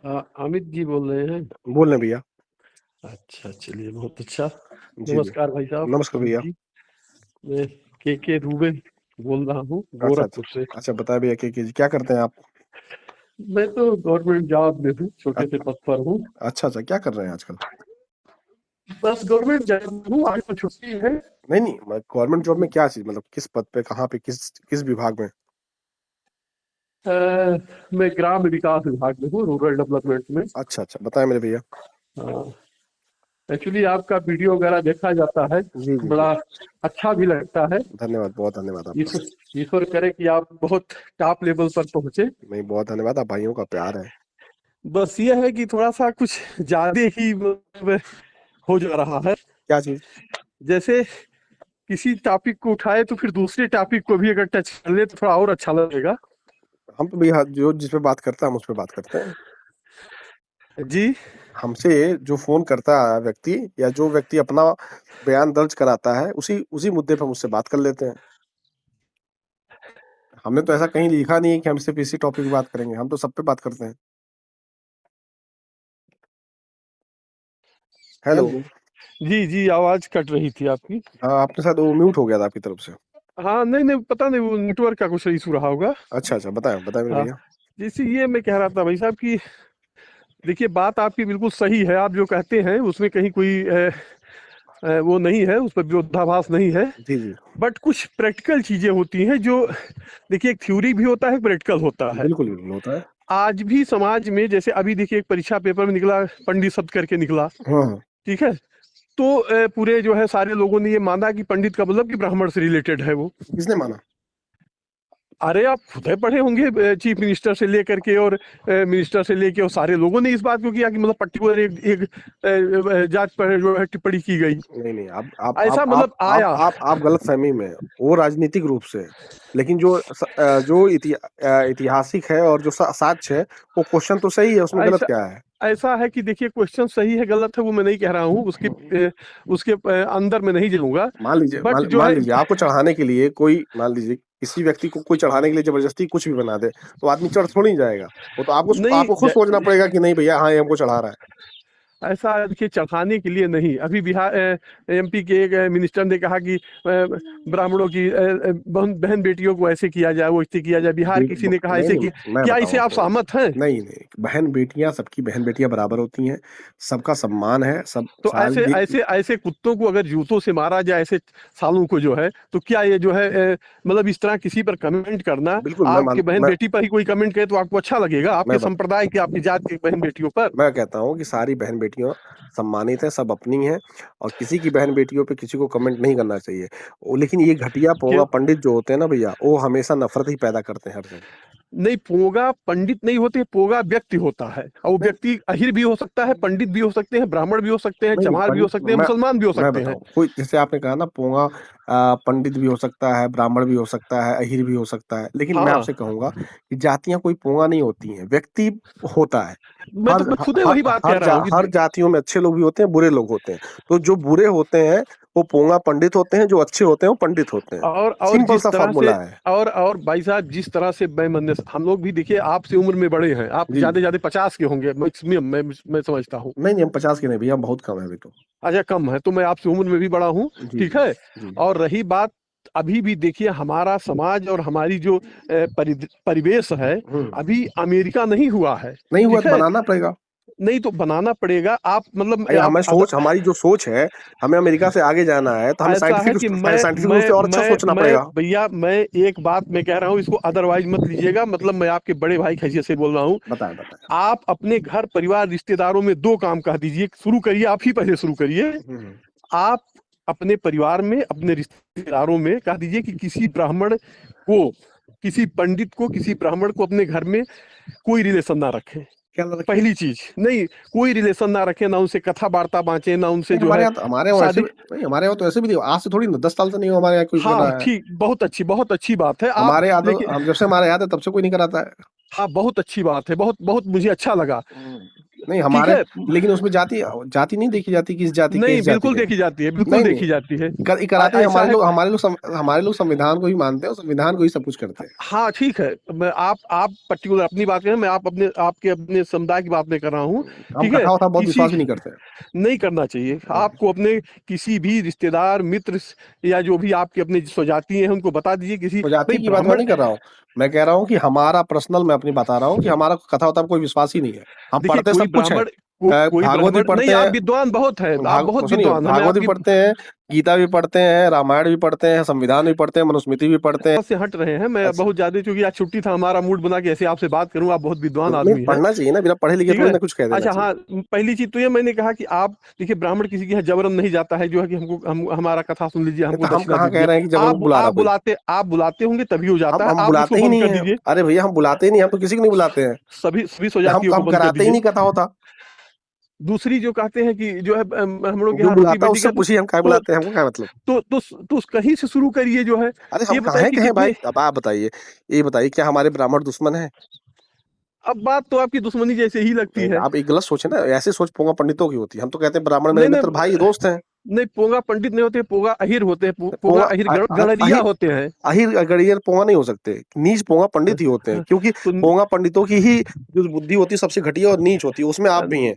अमित जी बोल रहे हैं? बोल रहे हैं भैया। अच्छा, चलिए बहुत अच्छा। जी भैया। नमस्कार भाई साहब। नमस्कार अमित भैया। जी, मैं के रूबेन बोल रहा हूँ अच्छा गोरखपुर से। अच्छा अच्छा, बताए भैया क्या करते हैं आप? मैं तो गवर्नमेंट जॉब में हूँ, छोटे से अ- पद पर हूँ। अच्छा अच्छा, क्या कर रहे हैं आजकल? बस गवर्नमेंट जॉब में हूँ, आज तो छुट्टी है। नहीं नहीं, गवर्नमेंट जॉब में क्या चीज, मतलब किस पद पे, कहाँ पे, किस किस विभाग में? अ, मैं ग्राम विकास विभाग में हूँ, रूरल डेवलपमेंट में। अच्छा अच्छा, बताएं मेरे भैया। एक्चुअली आपका वीडियो वगैरह देखा जाता है, जी जी जी। बड़ा अच्छा भी लगता है। धन्यवाद, बहुत धन्यवाद आपका। ईश्वर ईश्वर करे कि आप बहुत टॉप लेवल पर पहुंचे। नहीं, बहुत धन्यवाद, आप भाइयों का प्यार है। बस ये है कि थोड़ा सा कुछ ज्यादा ही मतलब हो जा रहा है। क्या चीज? जैसे किसी टॉपिक को उठाए तो फिर दूसरे टॉपिक को भी अगर टच कर ले तो थोड़ा और अच्छा लगेगा। हम तो भैया जो जिस पे बात करता है हम उस पे बात करते हैं। जी। हमसे जो फोन करता है व्यक्ति, या जो व्यक्ति अपना बयान दर्ज कराता है, उसी उसी मुद्दे पर हम उससे बात कर लेते हैं। हमने तो ऐसा कहीं लिखा नहीं है कि हम सिर्फ इसी टॉपिक पे बात करेंगे, हम तो सब पे बात करते हैं। हेलो। हेलो। जी जी, आवाज कट रही थी आपकी। हाँ, आपके साथ वो म्यूट हो गया था आपकी तरफ से। हाँ, नहीं नहीं, पता नहीं, वो नेटवर्क का कुछ इशू रहा होगा। अच्छा अच्छा, बताएं बताएं मेरे हाँ, भैया। जैसे ये मैं कह रहा था भाई साहब कि देखिए, बात आपकी बिल्कुल सही है। आप जो कहते हैं उसमें कहीं कोई वो नहीं है, उस पर विरोधाभास नहीं है। जी जी। बट कुछ प्रैक्टिकल चीजें होती हैं जो, देखिए, एक थ्योरी भी होता है, प्रैक्टिकल होता है। बिल्कुल बिल्कुल होता है। आज भी समाज में, जैसे अभी देखिए एक परीक्षा पेपर में निकला, पंडित शब्द करके निकला। हाँ हाँ। ठीक है। तो पूरे जो है सारे लोगों ने ये माना कि पंडित का मतलब कि ब्राह्मण से रिलेटेड है वो। किसने माना? अरे आप खुद ही पढ़े होंगे, चीफ मिनिस्टर से लेकर के और मिनिस्टर से लेके, और सारे लोगों ने इस बात को किया कि मतलब पर्टिकुलर एक जात पर जो है टिप्पणी की गई। नहीं नहीं, ऐसा मतलब आया। आप गलत फहमी में हैं। वो राजनीतिक रूप से है। लेकिन जो ऐतिहासिक है और जो साक्ष्य है, वो क्वेश्चन तो सही है, उसमें गलत ऐसा क्या है? ऐसा है कि देखिए, क्वेश्चन सही है गलत है वो मैं नहीं कह रहा हूँ, उसके अंदर में नहीं जाऊंगा। बट जो मान है, लीजिए आपको चढ़ाने के लिए कोई, मान लीजिए किसी व्यक्ति को कोई चढ़ाने के लिए जबरदस्ती कुछ भी बना दे, तो आदमी चढ़ थोड़ी जाएगा। वो तो आपको नहीं आपको खुद सोचना पड़ेगा कि नहीं भैया, हाँ ये हमको चढ़ा रहा है। ऐसा देखिए, चढ़ाने के लिए नहीं। अभी बिहार एमपी के एक मिनिस्टर ने कहा कि ब्राह्मणों की बहन बेटियों को ऐसे किया जाए, वो ऐसे किया जाए। बिहार किसी ने कहा नहीं ऐसे नहीं, कि, मैं क्या बताऊं इसे आप आपको। सहमत हैं? नहीं नहीं, बहन बेटियां, सबकी बहन बेटियां बराबर होती हैं। सबका सम्मान है, सब तो सारी ऐसे ऐसे ऐसे कुत्तों को अगर जूतों से मारा जाए, ऐसे सालों को जो है, तो क्या ये जो है मतलब इस तरह किसी पर कमेंट करना, बिल्कुल। आपके बहन बेटी पर ही कोई कमेंट करे तो आपको अच्छा लगेगा? आपके मैं संप्रदाय की, आपकी जात की बहन बेटियों पर? मैं कहता हूँ कि सारी बहन बेटियां सम्मानित हैं, सब अपनी हैं। और किसी की बहन बेटियों पे किसी को कमेंट नहीं करना चाहिए। लेकिन ये घटिया पोंगा क्यों? पंडित जो होते हैं ना भैया, वो हमेशा नफरत ही पैदा करते हैं हर जगह। नहीं, पोगा पंडित नहीं होते, पोगा व्यक्ति होता है। और वो नहीं व्यक्ति अहिर भी हो सकता है, पंडित भी हो सकते हैं, ब्राह्मण भी हो सकते हैं, नहीं नहीं, चमार भी हो सकते हैं, मुसलमान भी हो मैं सकते हैं। बताऊं, कोई जैसे आपने कहा ना, पोंगा पंडित भी हो सकता है, ब्राह्मण भी हो सकता है, अहिर भी हो सकता है। लेकिन मैं हाँ, आपसे कहूंगा कि जातियां कोई पोंगा नहीं होती हैं, व्यक्ति होता है। मैं खुद ही हर वही बात कह रहा हूँ कि हर जातियों में अच्छे लोग भी होते हैं, बुरे लोग होते हैं। तो जो बुरे होते हैं वो पोंगा पंडित होते हैं, जो अच्छे होते हैं वो पंडित होते हैं। और सिंपल जिस सा तरह से, फॉर्मूला है। और भाई साहब, जिस तरह से मैं मन, हम लोग भी देखिए आपसे उम्र में बड़े हैं। आप जी। ज्यादा ज्यादा 50 के होंगे मैक्सिमम, मैं समझता हूँ। नहीं नहीं, हम 50 के नहीं भैया, हम बहुत कम है अभी तो। अच्छा, कम है तो मैं आपसे उम्र में भी बड़ा हूँ। जी ठीक जी है। जी। और रही बात, अभी भी देखिए हमारा समाज और हमारी जो परिवेश है, हम्म। अभी अमेरिका नहीं हुआ है। नहीं हुआ ठीक तो है। बनाना पड़ेगा। नहीं तो बनाना पड़ेगा। आप मतलब भाई आप हमें सोच, हमारी जो सोच है, हमें अमेरिका से आगे जाना है, तो हमें ऐसा है कि साइंटिफिक रूप से और अच्छा सोचना मैं पड़ेगा। भैया, मैं एक बात मैं कह रहा हूँ, इसको अदरवाइज मत लीजिएगा। मतलब मैं आपके बड़े भाई की हैसियत से बोल रहा हूँ। बताएं बताएं। आप अपने घर परिवार रिश्तेदारों में दो काम कह दीजिए, शुरू करिए, आप ही पहले शुरू करिए। हम्म। आप अपने परिवार में, अपने रिश्तेदारों में कह दीजिए कि किसी ब्राह्मण को, किसी पंडित को, किसी ब्राह्मण को अपने घर में कोई रिलेशन ना रखें। क्या रखे? पहली चीज, नहीं, कोई रिलेशन ना रखें, ना उनसे कथा वार्ता बांचे, ना उनसे नहीं, जो है हमारे यहाँ ऐसे शादी। भी नहीं, हमारे यहाँ तो ऐसे भी नहीं, आज से थोड़ी ना 10 साल से नहीं हो, हमारे यहाँ कोई कर हाँ रहा है। ठीक, बहुत अच्छी बात है। आप हमारे यहाँ तो, देखिए, हम जब से हमारे याद है तब से कोई नहीं कराता है। हाँ बहुत अच्छी बात है, बहुत बहुत मुझे अच्छा लगा। नहीं ठीक हमारे, है? लेकिन उसमें जाति जाति नहीं देखी जाती, किस जाति नहीं, किस जाति बिल्कुल के हैं। देखी जाती है, बिल्कुल नहीं देखी नहीं जाती है। कराते हैं, ऐसा है। हमारे लोग संविधान को ही मानते हैं और संविधान को ही सब कुछ करते हैं। हाँ, ठीक है। मैं आप पर्टिकुलर अपनी बात करें, मैं अपने समुदाय की बात नहीं कर रहा हूँ, हम ठीक है? कथा वथा बहुत किसी विश्वास भी नहीं करते हैं। नहीं करना चाहिए। आपको अपने किसी भी रिश्तेदार, मित्र या जो भी आपके अपने स्वजाति हैं, उनको बता दीजिए किसी प्रजाति भाई की बात मैं ब्राह्मण। नहीं कर रहा हूँ, मैं कह रहा हूँ कि हमारा पर्सनल, मैं अपनी बता रहा हूँ कि हमारा कथा वथा में कोई विश्वास ही नहीं है। हम देखिए, पढ़ते कोई सब कुछ है, ब्राह्मण कोई भागवत भी ब्राह्मण नहीं, पढ़ते आप हैं, विद्वान बहुत हैं, आप बहुत सुनिए विद्वान, हमें भागवत भी आपकी पढ़ते हैं, गीता भी पढ़ते हैं, रामायण भी पढ़ते हैं, संविधान भी पढ़ते हैं, मनुस्मृति भी पढ़ते हैं। से हट रहे हैं। मैं अच्छा बहुत ज्यादा, चूंकि आज छुट्टी था, हमारा मूड बना कि ऐसे आपसे बात करूं, आप बहुत विद्वान नहीं, आदमी हैं, पढ़ना चाहिए ना, बिना पढ़े लिखे ठीक थोड़ी है? ना कुछ कह देना अच्छा, चाहिए। हाँ, पहली चीज तो ये मैंने कहा कि आप देखिए, ब्राह्मण किसी के यहाँ जबरन नहीं जाता है, जो है कि हमारा कथा सुन लीजिए, नहीं हमको तो हम दक्षिणा कहाँ कह दीजिए। रहे हैं कि जबरन आप बुला रहा कोई। आप बुलाते होंगे तभी हो जाता है, हम आप उसको बुलाते ही बंद नहीं कर है। दीजिए। अरे भैया हम बुलाते ही नहीं, हम तो किसी को नहीं बुलाते हैं। सभी स्वजातियों को हम बंद कर कराते ही दीजिए। नहीं कथा होता। दूसरी जो कहते हैं कि जो है हम लोग के जो यहाँ रोटी बुलाता है बेटी उससे का पूछिए हम क्या तो बुलाते हैं, हमको क्या मतलब। तो कहीं से शुरू करिए जो है। अरे हम ये बताइए कहाँ कि के हैं कितने। भाई, अब आप बताइए, ये बताइए क्या हमारे ब्राह्मण दुश्मन है? अब बात तो आपकी दुश्मनी जैसे ही लगती है। आप एक गलत सोचे ना, ऐसे सोच पोंगा पंडितों की होती है। हम तो कहते हैं ब्राह्मण मेरे नहीं मित्र भाई नहीं दोस्त हैं। नहीं, पोंगा पंडित नहीं होते, पोंगा अहिर होते हैं, पोंगा पोंगा अहिर गणरिया अहिर होते हैं। अहिर गड़ियर पोंगा नहीं हो सकते, नीच पोंगा पंडित ही होते हैं, क्योंकि तो पोंगा पंडितों की ही जो बुद्धि होती है सबसे घटिया और नीच होती है, उसमें आप भी हैं।